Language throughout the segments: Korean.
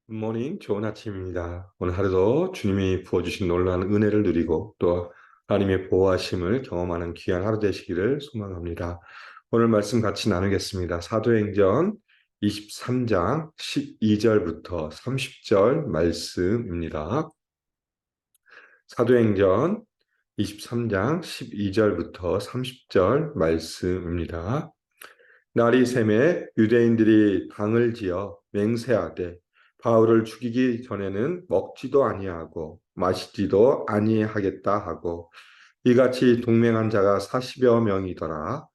굿모닝, 좋은 아침입니다. 오늘 하루도 주님이 부어주신 놀라운 은혜를 누리고 또 하나님의 보호하심을 경험하는 귀한 하루 되시기를 소망합니다. 오늘 말씀 같이 나누겠습니다. 사도행전 23장 12절부터 30절 말씀입니다. 사도행전 23장 12절부터 30절 말씀입니다. 날이 새매 유대인들이 당을 지어 맹세하되 바울을 죽이기 전에는 먹지도 아니하고 마시지도 아니하겠다 하고 이같이 동맹한 자가 40여 명이더라.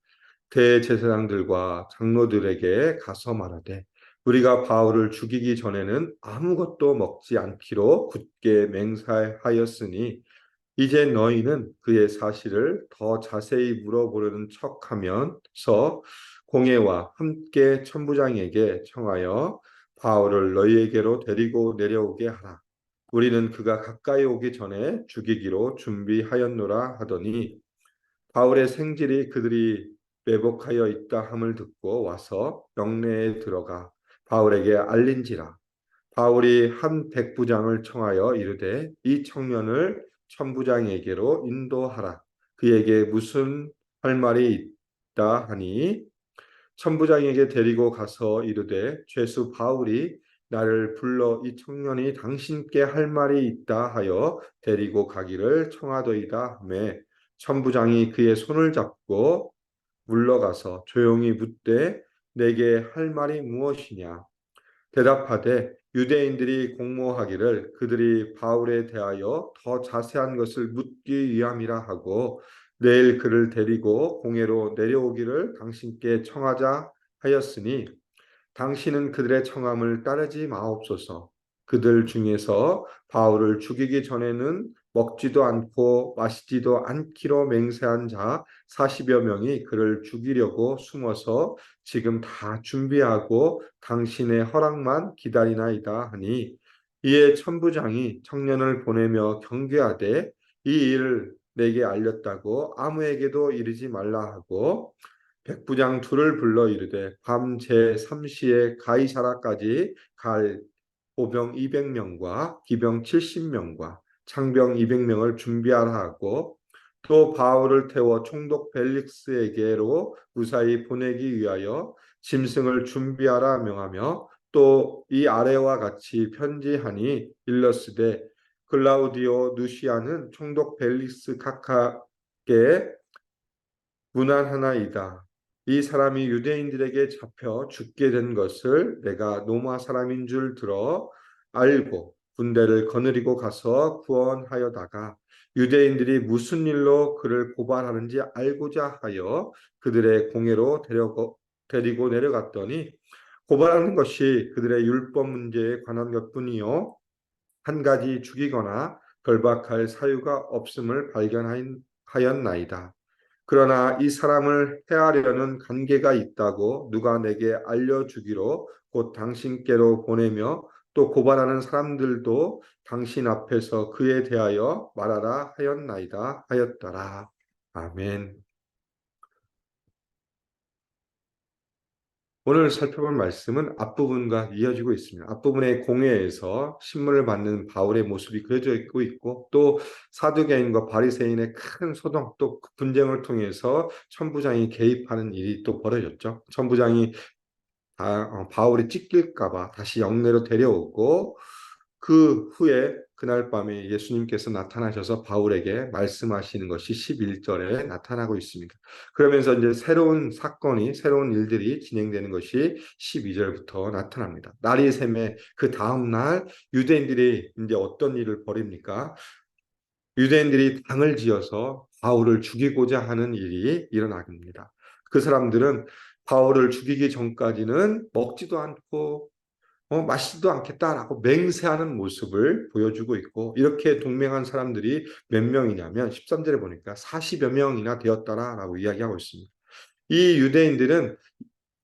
대제사장들과 장로들에게 가서 말하되 우리가 바울을 죽이기 전에는 아무것도 먹지 않기로 굳게 맹세하였으니 이제 너희는 그의 사실을 더 자세히 물어보려는 척하면서 공회와 함께 천부장에게 청하여 바울을 너희에게로 데리고 내려오게 하라. 우리는 그가 가까이 오기 전에 죽이기로 준비하였노라 하더니 바울의 생질이 그들이 매복하여 있다 함을 듣고 와서 영내에 들어가 바울에게 알린지라. 바울이 한 백부장을 청하여 이르되 이 청년을 천부장에게로 인도하라. 그에게 무슨 할 말이 있다 하니 천부장에게 데리고 가서 이르되 죄수 바울이 나를 불러 이 청년이 당신께 할 말이 있다 하여 데리고 가기를 청하더이다 하매 천부장이 그의 손을 잡고 물러가서 조용히 묻되 내게 할 말이 무엇이냐 대답하되 유대인들이 공모하기를 그들이 바울에 대하여 더 자세한 것을 묻기 위함이라 하고 내일 그를 데리고 공회로 내려오기를 당신께 청하자 하였으니 당신은 그들의 청함을 따르지 마옵소서. 그들 중에서 바울을 죽이기 전에는 먹지도 않고 마시지도 않기로 맹세한 자 40여 명이 그를 죽이려고 숨어서 지금 다 준비하고 당신의 허락만 기다리나이다 하니 이에 천부장이 청년을 보내며 경계하되 이 일을 내게 알렸다고 아무에게도 이르지 말라 하고 백부장 둘을 불러 이르되 밤 제3시에 가이사라까지 갈 보병 200명과 기병 70명과 창병 200명을 준비하라 하고 또 바울을 태워 총독 벨릭스에게로 무사히 보내기 위하여 짐승을 준비하라 명하며 또 이 아래와 같이 편지하니 일러스되 클라우디오 누시아는 총독 벨릭스 각하께 무난하나이다. 이 사람이 유대인들에게 잡혀 죽게 된 것을 내가 로마 사람인 줄 들어 알고 군대를 거느리고 가서 구원하여다가 유대인들이 무슨 일로 그를 고발하는지 알고자 하여 그들의 공회로 데리고 내려갔더니 고발하는 것이 그들의 율법 문제에 관한 것뿐이요 한 가지 죽이거나 결박할 사유가 없음을 발견하였나이다. 그러나 이 사람을 해하려는 관계가 있다고 누가 내게 알려주기로 곧 당신께로 보내며 또 고발하는 사람들도 당신 앞에서 그에 대하여 말하라 하였나이다 하였더라. 아멘. 오늘 살펴볼 말씀은 앞부분과 이어지고 있습니다. 앞부분의 공회에서 신문을 받는 바울의 모습이 그려져 있고 또 사두개인과 바리새인의 큰 소동 또 분쟁을 통해서 천부장이 개입하는 일이 또 벌어졌죠. 천부장이 바울이 찢길까 봐 다시 영내로 데려오고 그 후에 그날 밤에 예수님께서 나타나셔서 바울에게 말씀하시는 것이 11절에 나타나고 있습니다. 그러면서 이제 새로운 사건이, 새로운 일들이 진행되는 것이 12절부터 나타납니다. 날이 새매 그 다음 날 유대인들이 이제 어떤 일을 벌입니까? 유대인들이 당을 지어서 바울을 죽이고자 하는 일이 일어납니다. 그 사람들은 바울을 죽이기 전까지는 먹지도 않고 마시지도 않겠다라고 맹세하는 모습을 보여주고 있고 이렇게 동맹한 사람들이 몇 명이냐면 13절에 보니까 40여 명이나 되었더라라고 이야기하고 있습니다. 이 유대인들은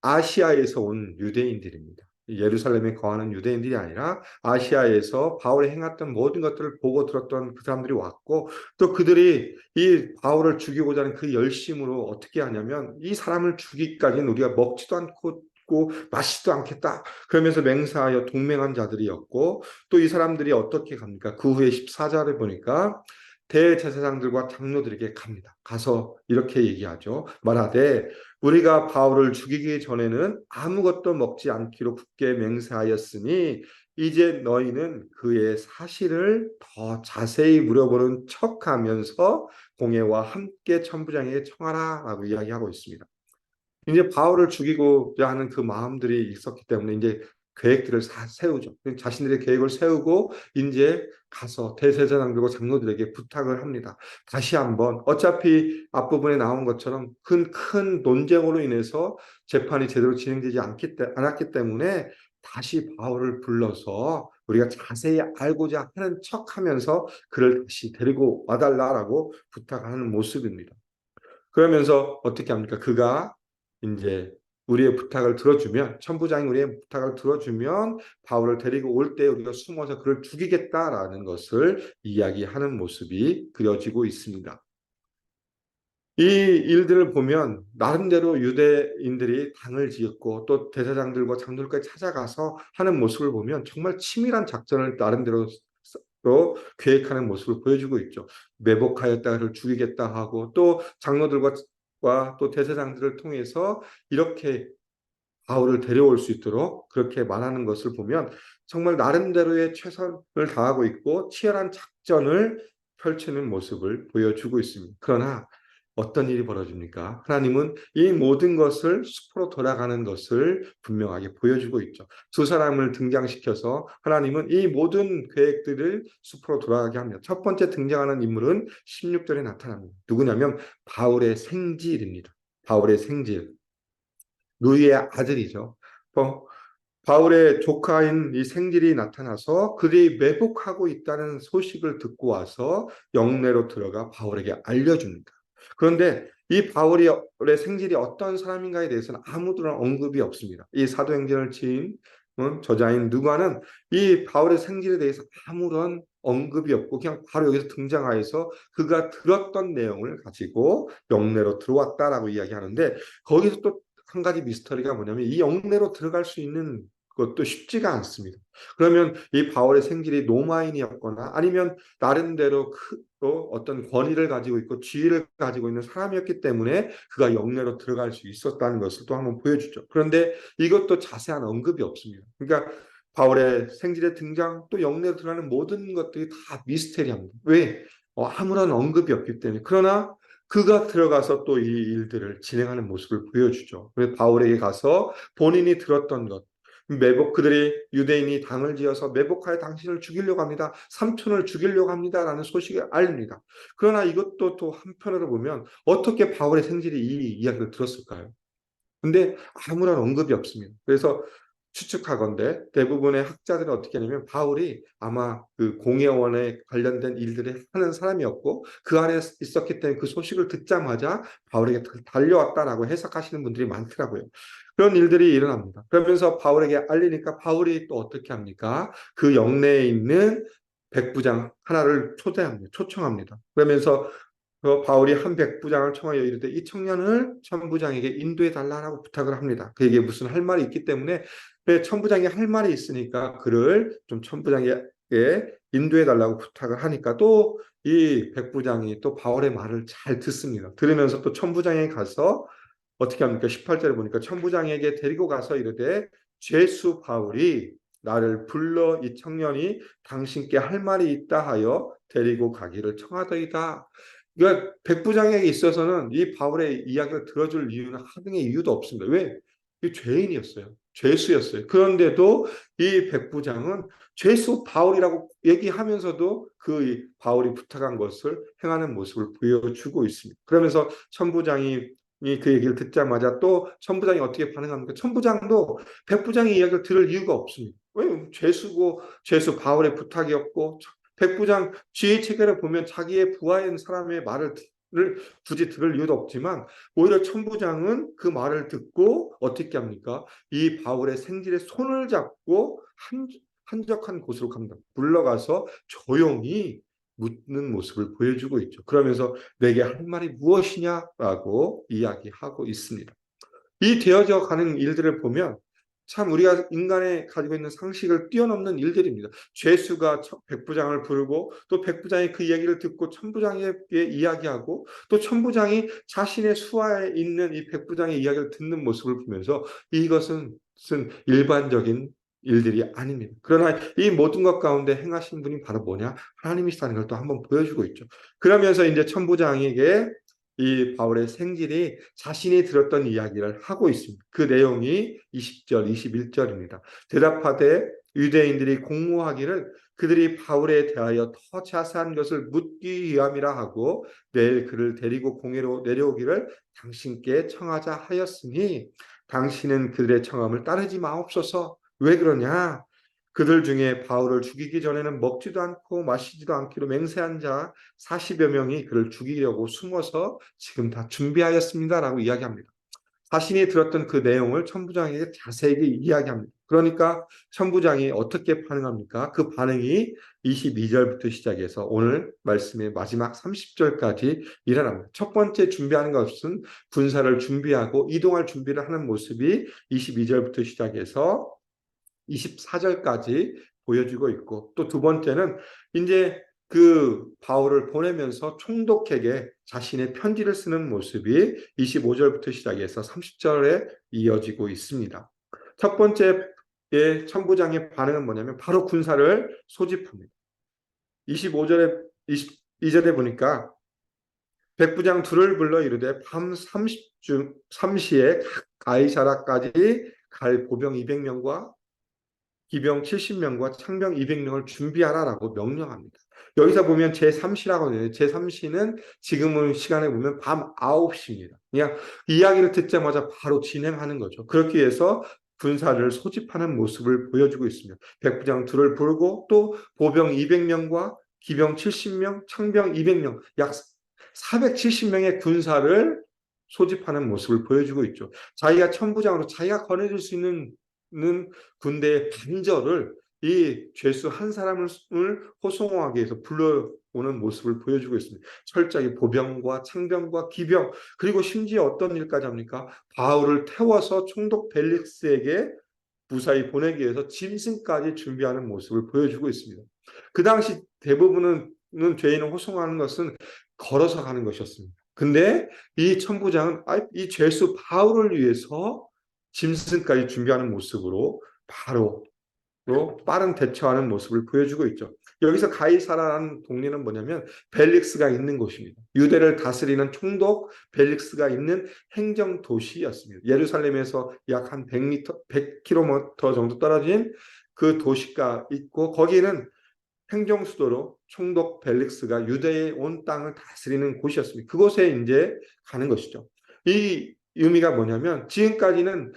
아시아에서 온 유대인들입니다. 예루살렘에 거하는 유대인들이 아니라 아시아에서 바울이 행했던 모든 것들을 보고 들었던 그 사람들이 왔고 또 그들이 이 바울을 죽이고자 하는 그 열심으로 어떻게 하냐면 이 사람을 죽이기까지는 우리가 먹지도 않고 죽고 맞지도 않겠다. 그러면서 맹세하여 동맹한 자들이었고 또 이 사람들이 어떻게 갑니까? 그 후에 14절에 보니까 대제사장들과 장로들에게 갑니다. 가서 이렇게 얘기하죠. 말하되 우리가 바울을 죽이기 전에는 아무것도 먹지 않기로 굳게 맹세하였으니 이제 너희는 그의 사실을 더 자세히 물어보는 척하면서 공회와 함께 천부장에게 청하라라고 이야기하고 있습니다. 이제 바울을 죽이고자 하는 그 마음들이 있었기 때문에 이제 계획들을 세우죠. 자신들의 계획을 세우고 이제 가서 대제사장들과 장로들에게 부탁을 합니다. 다시 한번 어차피 앞부분에 나온 것처럼 큰 논쟁으로 인해서 재판이 제대로 진행되지 않았기 때문에 다시 바울을 불러서 우리가 자세히 알고자 하는 척하면서 그를 다시 데리고 와달라라고 부탁하는 모습입니다. 그러면서 어떻게 합니까? 그가 이제 우리의 부탁을 들어주면, 천부장이 우리의 부탁을 들어주면 바울을 데리고 올 때 우리가 숨어서 그를 죽이겠다라는 것을 이야기하는 모습이 그려지고 있습니다. 이 일들을 보면 나름대로 유대인들이 당을 지었고 또 대제사장들과 장로들까지 찾아가서 하는 모습을 보면 정말 치밀한 작전을 나름대로 또 계획하는 모습을 보여주고 있죠. 매복하였다를 죽이겠다 하고 또 장로들과 또 대제사장들을 통해서 이렇게 바울을 데려올 수 있도록 그렇게 말하는 것을 보면 정말 나름대로의 최선을 다하고 있고 치열한 작전을 펼치는 모습을 보여주고 있습니다. 그러나 어떤 일이 벌어집니까? 하나님은 이 모든 것을 숲으로 돌아가는 것을 분명하게 보여주고 있죠. 두 사람을 등장시켜서 하나님은 이 모든 계획들을 숲으로 돌아가게 합니다. 첫 번째 등장하는 인물은 16절에 나타납니다. 누구냐면 바울의 생질입니다. 바울의 생질. 누이의 아들이죠. 바울의 조카인 이 생질이 나타나서 그들이 매복하고 있다는 소식을 듣고 와서 영내로 들어가 바울에게 알려줍니다. 그런데 이 바울의 생질이 어떤 사람인가에 대해서는 아무런 언급이 없습니다. 이 사도행전을 지은 저자인 누가는 이 바울의 생질에 대해서 아무런 언급이 없고 그냥 바로 여기서 등장하여서 그가 들었던 내용을 가지고 영내로 들어왔다라고 이야기하는데 거기서 또 한 가지 미스터리가 뭐냐면 이 영내로 들어갈 수 있는 것도 쉽지가 않습니다. 그러면 이 바울의 생질이 로마인이었거나 아니면 나름대로 또 어떤 권위를 가지고 있고 지위를 가지고 있는 사람이었기 때문에 그가 영내로 들어갈 수 있었다는 것을 또 한번 보여주죠. 그런데 이것도 자세한 언급이 없습니다. 그러니까 바울의 생질의 등장 또 영내로 들어가는 모든 것들이 다 미스테리합니다. 왜? 아무런 언급이 없기 때문에. 그러나 그가 들어가서 또 이 일들을 진행하는 모습을 보여주죠. 바울에게 가서 본인이 들었던 것, 그들이 유대인이 당을 지어서 매복하여 당신을 죽이려고 합니다. 삼촌을 죽이려고 합니다라는 소식을 알립니다. 그러나 이것도 또 한편으로 보면 어떻게 바울의 생질이 이 이야기를 들었을까요? 근데 아무런 언급이 없습니다. 그래서 추측하건대 대부분의 학자들은 어떻게 하냐면 바울이 아마 그 공예원에 관련된 일들을 하는 사람이었고 그 안에 있었기 때문에 그 소식을 듣자마자 바울에게 달려왔다라고 해석하시는 분들이 많더라고요. 그런 일들이 일어납니다. 그러면서 바울에게 알리니까 바울이 또 어떻게 합니까? 그 영내에 있는 백부장 하나를 초청합니다. 그러면서 바울이 한 백부장을 청하여 이르되 이 청년을 천부장에게 인도해 달라고 부탁을 합니다. 그에게 무슨 할 말이 있기 때문에 천부장이 할 말이 있으니까 그를 좀 천부장에게 인도해 달라고 부탁을 하니까 또 이 백부장이 또 바울의 말을 잘 듣습니다. 들으면서 또 천부장에 가서 어떻게 합니까? 18절에 보니까 천부장에게 데리고 가서 이르되 죄수 바울이 나를 불러 이 청년이 당신께 할 말이 있다 하여 데리고 가기를 청하더이다. 그러니까 백부장에게 있어서는 이 바울의 이야기를 들어줄 이유는 하등의 이유도 없습니다. 왜? 이 죄인이었어요. 죄수였어요. 그런데도 이 백부장은 죄수 바울이라고 얘기하면서도 그 바울이 부탁한 것을 행하는 모습을 보여주고 있습니다. 그러면서 천부장이 그 얘기를 듣자마자 또 천부장이 어떻게 반응합니까? 천부장도 백부장의 이야기를 들을 이유가 없습니다. 왜? 죄수 바울의 부탁이었고 백부장 지휘 체계를 보면 자기의 부하인 사람의 말을 굳이 들을 이유도 없지만 오히려 천부장은 그 말을 듣고 어떻게 합니까? 이 바울의 생질의 손을 잡고 한적한 곳으로 갑니다. 물러가서 조용히 묻는 모습을 보여주고 있죠. 그러면서 내게 할 말이 무엇이냐라고 이야기하고 있습니다. 이 되어져 가는 일들을 보면 참 우리가 인간의 가지고 있는 상식을 뛰어넘는 일들입니다. 죄수가 백부장을 부르고 또 백부장이 그 얘기를 듣고 천부장에게 이야기하고 또 천부장이 자신의 수하에 있는 이 백부장의 이야기를 듣는 모습을 보면서 이것은 일반적인 일들이 아닙니다. 그러나 이 모든 것 가운데 행하신 분이 바로 뭐냐? 하나님이시다는 걸 또 한번 보여주고 있죠. 그러면서 이제 천부장에게 이 바울의 생질이 자신이 들었던 이야기를 하고 있습니다. 그 내용이 20절, 21절입니다. 대답하되 유대인들이 공모하기를 그들이 바울에 대하여 더 자세한 것을 묻기 위함이라 하고 내일 그를 데리고 공회로 내려오기를 당신께 청하자 하였으니 당신은 그들의 청함을 따르지 마옵소서. 왜 그러냐? 그들 중에 바울을 죽이기 전에는 먹지도 않고 마시지도 않기로 맹세한 자 40여 명이 그를 죽이려고 숨어서 지금 다 준비하였습니다라고 이야기합니다. 자신이 들었던 그 내용을 천부장에게 자세히 이야기합니다. 그러니까 천부장이 어떻게 반응합니까? 그 반응이 22절부터 시작해서 오늘 말씀의 마지막 30절까지 일어납니다. 첫 번째 준비하는 것은 군사를 준비하고 이동할 준비를 하는 모습이 22절부터 시작해서 24절까지 보여주고 있고 또 두 번째는 이제 그 바울을 보내면서 총독에게 자신의 편지를 쓰는 모습이 25절부터 시작해서 30절에 이어지고 있습니다. 첫 번째의 천부장의 반응은 뭐냐면 바로 군사를 소집합니다. 25절에 22절에 보니까 백부장 둘을 불러 이르되 밤 3시에 가이사라까지 갈 보병 200명과 기병 70명과 창병 200명을 준비하라라고 명령합니다. 여기서 보면 제3시라고 하는데 제3시는 지금은 시간에 보면 밤 9시입니다. 그냥 이야기를 듣자마자 바로 진행하는 거죠. 그렇기 위해서 군사를 소집하는 모습을 보여주고 있습니다. 백부장 둘을 부르고 또 보병 200명과 기병 70명, 창병 200명, 약 470명의 군사를 소집하는 모습을 보여주고 있죠. 자기가 천부장으로 자기가 거느릴 수 있는 군대의 반절을 이 죄수 한 사람을 호송하기 위해서 불러오는 모습을 보여주고 있습니다. 철저하게 보병과 창병과 기병 그리고 심지어 어떤 일까지 합니까? 바울을 태워서 총독 벨릭스에게 무사히 보내기 위해서 짐승까지 준비하는 모습을 보여주고 있습니다. 그 당시 대부분은 죄인을 호송하는 것은 걸어서 가는 것이었습니다. 근데 이 천부장은 이 죄수 바울을 위해서 짐승까지 준비하는 모습으로 바로 빠른 대처하는 모습을 보여주고 있죠. 여기서 가이사라라는 동네는 뭐냐면 벨릭스가 있는 곳입니다. 유대를 다스리는 총독 벨릭스가 있는 행정 도시였습니다. 예루살렘에서 약 한 100m, 100km 정도 떨어진 그 도시가 있고 거기는 행정 수도로 총독 벨릭스가 유대의 온 땅을 다스리는 곳이었습니다. 그곳에 이제 가는 것이죠. 이 의미가 뭐냐면 지금까지는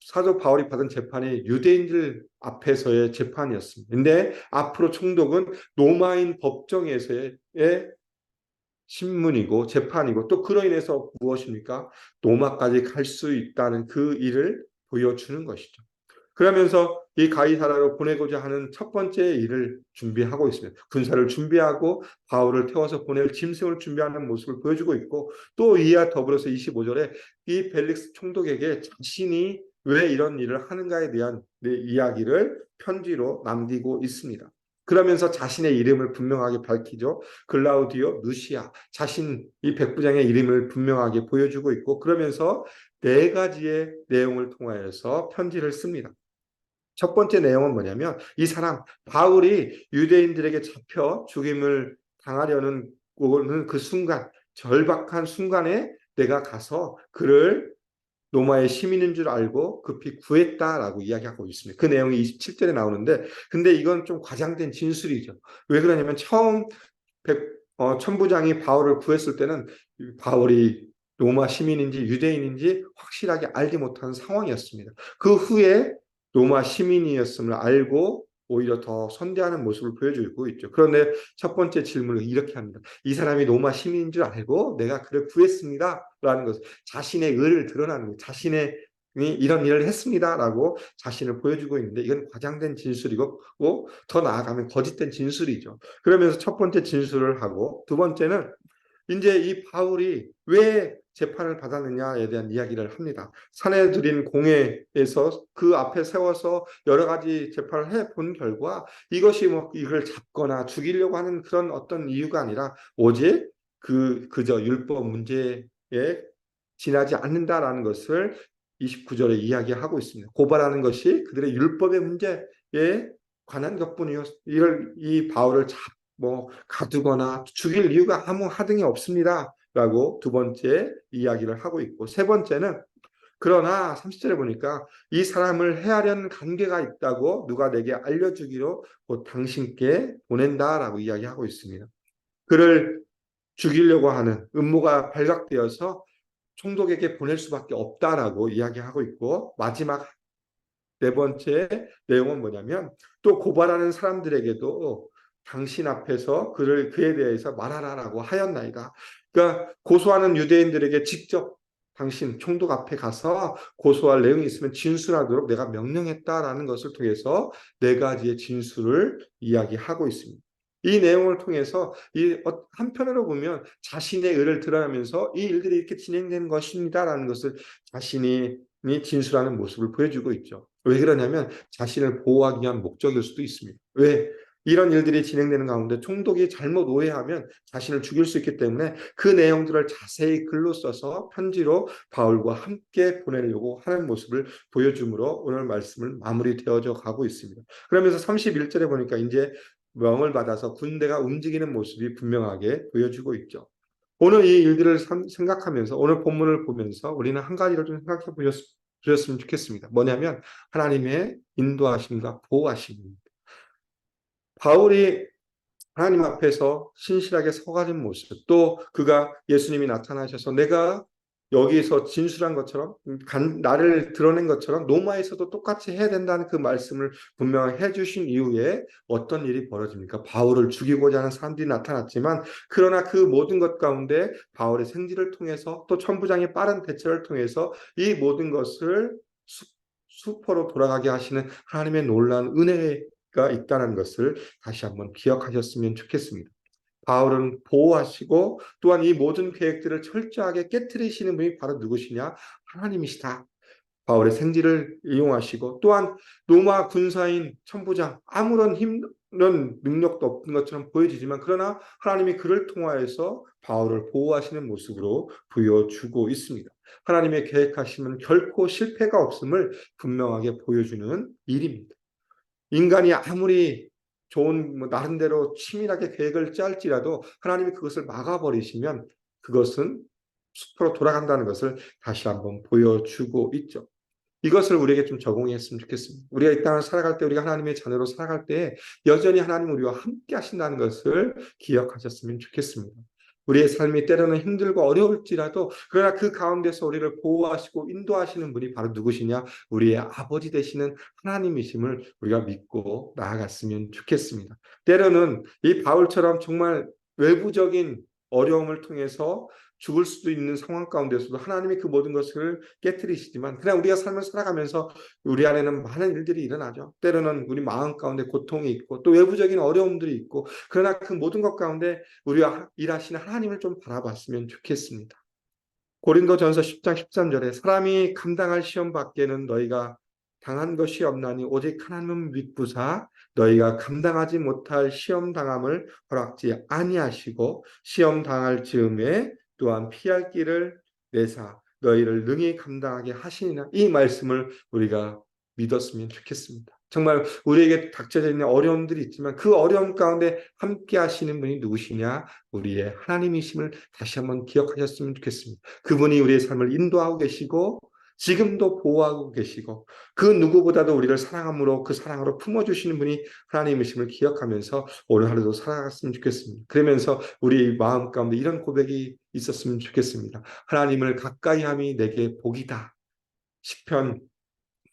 사도 바울이 받은 재판이 유대인들 앞에서의 재판이었습니다. 근데 앞으로 총독은 로마인 법정에서의 신문이고 재판이고 또 그로 인해서 무엇입니까? 로마까지 갈 수 있다는 그 일을 보여주는 것이죠. 그러면서 이 가이사라로 보내고자 하는 첫 번째 일을 준비하고 있습니다. 군사를 준비하고 바울을 태워서 보낼 짐승을 준비하는 모습을 보여주고 있고 또 이와 더불어서 25절에 이 벨릭스 총독에게 자신이 왜 이런 일을 하는가에 대한 이야기를 편지로 남기고 있습니다. 그러면서 자신의 이름을 분명하게 밝히죠. 글라우디오 누시아 자신 이 백부장의 이름을 분명하게 보여주고 있고 그러면서 네 가지의 내용을 통하여서 편지를 씁니다. 첫 번째 내용은 뭐냐면 이 사람 바울이 유대인들에게 잡혀 죽임을 당하려는 그 순간 절박한 순간에 내가 가서 그를 로마의 시민인 줄 알고 급히 구했다라고 이야기하고 있습니다. 그 내용이 27절에 나오는데 근데 이건 좀 과장된 진술이죠. 왜 그러냐면 처음 천부장이 바울을 구했을 때는 바울이 로마 시민인지 유대인인지 확실하게 알지 못하는 상황이었습니다. 그 후에 로마 시민이었음을 알고 오히려 더 선대하는 모습을 보여주고 있죠. 그런데 첫 번째 질문을 이렇게 합니다. 이 사람이 로마 시민인 줄 알고 내가 그를 구했습니다. 라는 것을 자신의 의를 드러나는 거예요. 자신의 이런 일을 했습니다라고 자신을 보여주고 있는데 이건 과장된 진술이고 더 나아가면 거짓된 진술이죠. 그러면서 첫 번째 진술을 하고 두 번째는 이제 이 바울이 왜 재판을 받았느냐에 대한 이야기를 합니다. 사내들인 공회에서 그 앞에 세워서 여러 가지 재판을 해본 결과 이것이 뭐 이걸 잡거나 죽이려고 하는 그런 어떤 이유가 아니라 오직 그저 율법 문제에 지나지 않는다라는 것을 29절에 이야기하고 있습니다. 고발하는 것이 그들의 율법의 문제에 관한 것뿐이요. 이 바울을 뭐 가두거나 죽일 이유가 아무 하등이 없습니다. 라고 두 번째 이야기를 하고 있고, 세 번째는 그러나 30절에 보니까 이 사람을 해하려는 관계가 있다고 누가 내게 알려주기로 곧 당신께 보낸다라고 이야기하고 있습니다. 그를 죽이려고 하는 음모가 발각되어서 총독에게 보낼 수밖에 없다라고 이야기하고 있고, 마지막 네 번째 내용은 뭐냐면 또 고발하는 사람들에게도 당신 앞에서 그에 대해서 말하라라고 하였나이다. 그러니까 고소하는 유대인들에게 직접 당신 총독 앞에 가서 고소할 내용이 있으면 진술하도록 내가 명령했다라는 것을 통해서 네 가지의 진술을 이야기하고 있습니다. 이 내용을 통해서 한편으로 보면 자신의 의를 드러내면서 이 일들이 이렇게 진행되는 것입니다라는 것을 자신이 진술하는 모습을 보여주고 있죠. 왜 그러냐면 자신을 보호하기 위한 목적일 수도 있습니다. 왜? 이런 일들이 진행되는 가운데 총독이 잘못 오해하면 자신을 죽일 수 있기 때문에 그 내용들을 자세히 글로 써서 편지로 바울과 함께 보내려고 하는 모습을 보여줌으로 오늘 말씀을 마무리되어져 가고 있습니다. 그러면서 31절에 보니까 이제 명을 받아서 군대가 움직이는 모습이 분명하게 보여주고 있죠. 오늘 이 일들을 생각하면서 오늘 본문을 보면서 우리는 한 가지를 좀 생각해 보셨으면 좋겠습니다. 뭐냐면 하나님의 인도하심과 보호하심입니다. 바울이 하나님 앞에서 신실하게 서가는 모습, 또 그가 예수님이 나타나셔서 내가 여기에서 진술한 것처럼 나를 드러낸 것처럼 로마에서도 똑같이 해야 된다는 그 말씀을 분명히 해주신 이후에 어떤 일이 벌어집니까? 바울을 죽이고자 하는 사람들이 나타났지만 그러나 그 모든 것 가운데 바울의 생지를 통해서 또 천부장의 빠른 대처를 통해서 이 모든 것을 수포로 돌아가게 하시는 하나님의 놀라운 은혜가 있다는 것을 다시 한번 기억하셨으면 좋겠습니다. 바울은 보호하시고 또한 이 모든 계획들을 철저하게 깨뜨리시는 분이 바로 누구시냐? 하나님이시다. 바울의 생지를 이용하시고 또한 로마 군사인 천부장 아무런 힘은 능력도 없는 것처럼 보여지지만 그러나 하나님이 그를 통하여서 바울을 보호하시는 모습으로 보여주고 있습니다. 하나님의 계획하심은 결코 실패가 없음을 분명하게 보여주는 일입니다. 인간이 아무리 좋은 나름대로 치밀하게 계획을 짤지라도 하나님이 그것을 막아버리시면 그것은 숲으로 돌아간다는 것을 다시 한번 보여주고 있죠. 이것을 우리에게 좀 적용했으면 좋겠습니다. 우리가 이 땅을 살아갈 때 우리가 하나님의 자녀로 살아갈 때 여전히 하나님 우리와 함께 하신다는 것을 기억하셨으면 좋겠습니다. 우리의 삶이 때로는 힘들고 어려울지라도 그러나 그 가운데서 우리를 보호하시고 인도하시는 분이 바로 누구시냐? 우리의 아버지 되시는 하나님이심을 우리가 믿고 나아갔으면 좋겠습니다. 때로는 이 바울처럼 정말 외부적인 어려움을 통해서 죽을 수도 있는 상황 가운데서도 하나님이 그 모든 것을 깨뜨리시지만 그냥 우리가 삶을 살아가면서 우리 안에는 많은 일들이 일어나죠. 때로는 우리 마음 가운데 고통이 있고 또 외부적인 어려움들이 있고 그러나 그 모든 것 가운데 우리와 일하시는 하나님을 좀 바라봤으면 좋겠습니다. 고린도전서 10장 13절에 사람이 감당할 시험 밖에는 너희가 당한 것이 없나니 오직 하나님은 믿부사 너희가 감당하지 못할 시험 당함을 허락지 아니하시고 시험 당할 즈음에 또한 피할 길을 내사 너희를 능히 감당하게 하시니라. 이 말씀을 우리가 믿었으면 좋겠습니다. 정말 우리에게 닥쳐져 있는 어려움들이 있지만 그 어려움 가운데 함께 하시는 분이 누구시냐? 우리의 하나님이심을 다시 한번 기억하셨으면 좋겠습니다. 그분이 우리의 삶을 인도하고 계시고 지금도 보호하고 계시고 그 누구보다도 우리를 사랑함으로 그 사랑으로 품어주시는 분이 하나님이심을 기억하면서 오늘 하루도 살아갔으면 좋겠습니다. 그러면서 우리 마음 가운데 이런 고백이 있었으면 좋겠습니다. 하나님을 가까이 함이 내게 복이다. 시편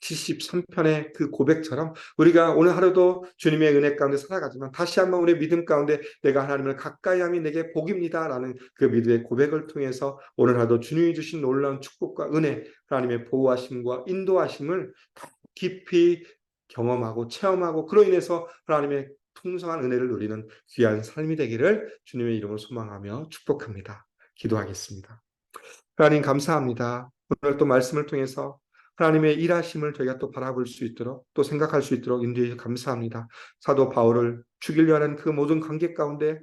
73편의 그 고백처럼 우리가 오늘 하루도 주님의 은혜 가운데 살아가지만 다시 한번 우리의 믿음 가운데 내가 하나님을 가까이 함이 내게 복입니다 라는 그 믿음의 고백을 통해서 오늘 하루도 주님이 주신 놀라운 축복과 은혜 하나님의 보호하심과 인도하심을 깊이 경험하고 체험하고 그로 인해서 하나님의 풍성한 은혜를 누리는 귀한 삶이 되기를 주님의 이름으로 소망하며 축복합니다. 기도하겠습니다. 하나님 감사합니다. 오늘 또 말씀을 통해서 하나님의 일하심을 저희가 또 바라볼 수 있도록 또 생각할 수 있도록 인도해 주셔서 감사합니다. 사도 바울을 죽이려 하는 그 모든 관계 가운데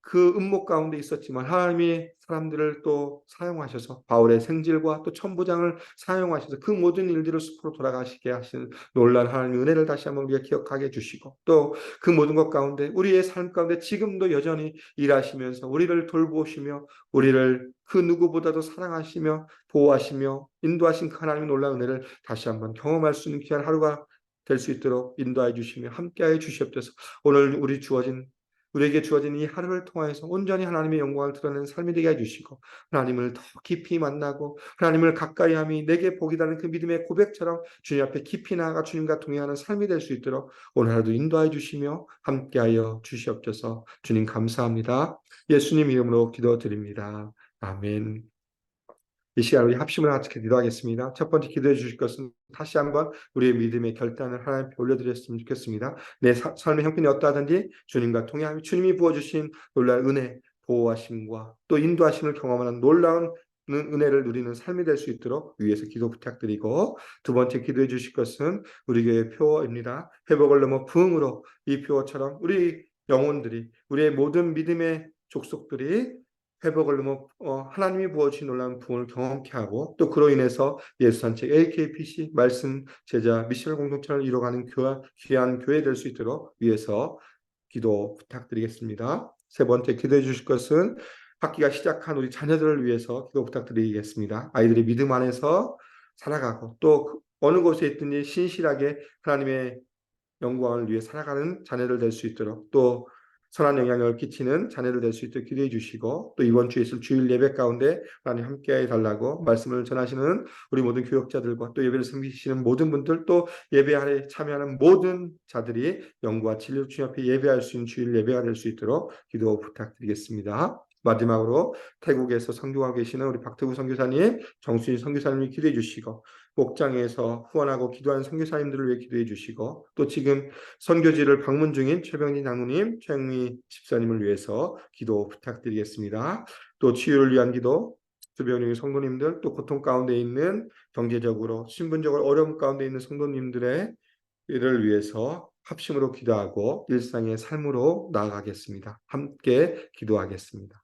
그 음모 가운데 있었지만 하나님이 사람들을 또 사용하셔서 바울의 생질과 또 천부장을 사용하셔서 그 모든 일들을 숲으로 돌아가시게 하신 놀란 하나님의 은혜를 다시 한번 우리가 기억하게 해주시고 또 그 모든 것 가운데 우리의 삶 가운데 지금도 여전히 일하시면서 우리를 돌보시며 우리를 그 누구보다도 사랑하시며 보호하시며 인도하신 그 하나님의 놀라운 은혜를 다시 한번 경험할 수 있는 귀한 하루가 될 수 있도록 인도하여 주시며 함께하여 주시옵소서. 오늘 우리에게 주어진 이 하루를 통하여서 온전히 하나님의 영광을 드러내는 삶이 되게 해주시고 하나님을 더 깊이 만나고 하나님을 가까이 함이 내게 복이라는 그 믿음의 고백처럼 주님 앞에 깊이 나아가 주님과 동행하는 삶이 될 수 있도록 오늘 하루도 인도하여 주시며 함께하여 주시옵소서. 주님 감사합니다. 예수님 이름으로 기도드립니다. 아멘. 이 시간 우리 합심을 같이 기도하겠습니다. 첫 번째 기도해 주실 것은 다시 한번 우리의 믿음의 결단을 하나님께 올려드렸으면 좋겠습니다. 내 삶의 형편이 어떠하든지 주님과 통행하며 주님이 부어주신 놀라운 은혜, 보호하심과 또 인도하심을 경험하는 놀라운 은혜를 누리는 삶이 될 수 있도록 위에서 기도 부탁드리고 두 번째 기도해 주실 것은 우리 교회 표어입니다. 회복을 넘어 부흥으로 이 표어처럼 우리 영혼들이 우리의 모든 믿음의 족속들이 회복을 넘어 하나님이 부어주신 놀라운 부흥을 경험케 하고 또 그로 인해서 예수산책 AKPC 말씀 제자 미션을 공동체를 이뤄가는 귀한 교회 될 수 있도록 위해서 기도 부탁드리겠습니다. 세 번째 기도해 주실 것은 학기가 시작한 우리 자녀들을 위해서 기도 부탁드리겠습니다. 아이들이 믿음 안에서 살아가고 또 어느 곳에 있든지 신실하게 하나님의 영광을 위해 살아가는 자녀들 될 수 있도록 또 선한 영향력을 끼치는 자녀들 될 수 있도록 기도해 주시고 또 이번 주에 있을 주일 예배 가운데 하나님 함께해 달라고 말씀을 전하시는 우리 모든 교역자들과 또 예배를 섬기시는 모든 분들 또 예배에 참여하는 모든 자들이 영과 진리로 주님 앞에 예배할 수 있는 주일 예배가 될 수 있도록 기도 부탁드리겠습니다. 마지막으로 태국에서 선교하고 계시는 우리 박태구 선교사님, 정순희 선교사님이 기도해 주시고 목장에서 후원하고 기도하는 선교사님들을 위해 기도해 주시고 또 지금 선교지를 방문 중인 최병진 장로님, 최영미 집사님을 위해서 기도 부탁드리겠습니다. 또 치유를 위한 기도, 주변의 성도님들, 또 고통 가운데 있는 경제적으로, 신분적으로 어려움 가운데 있는 성도님들의 이를 위해서 합심으로 기도하고 일상의 삶으로 나아가겠습니다. 함께 기도하겠습니다.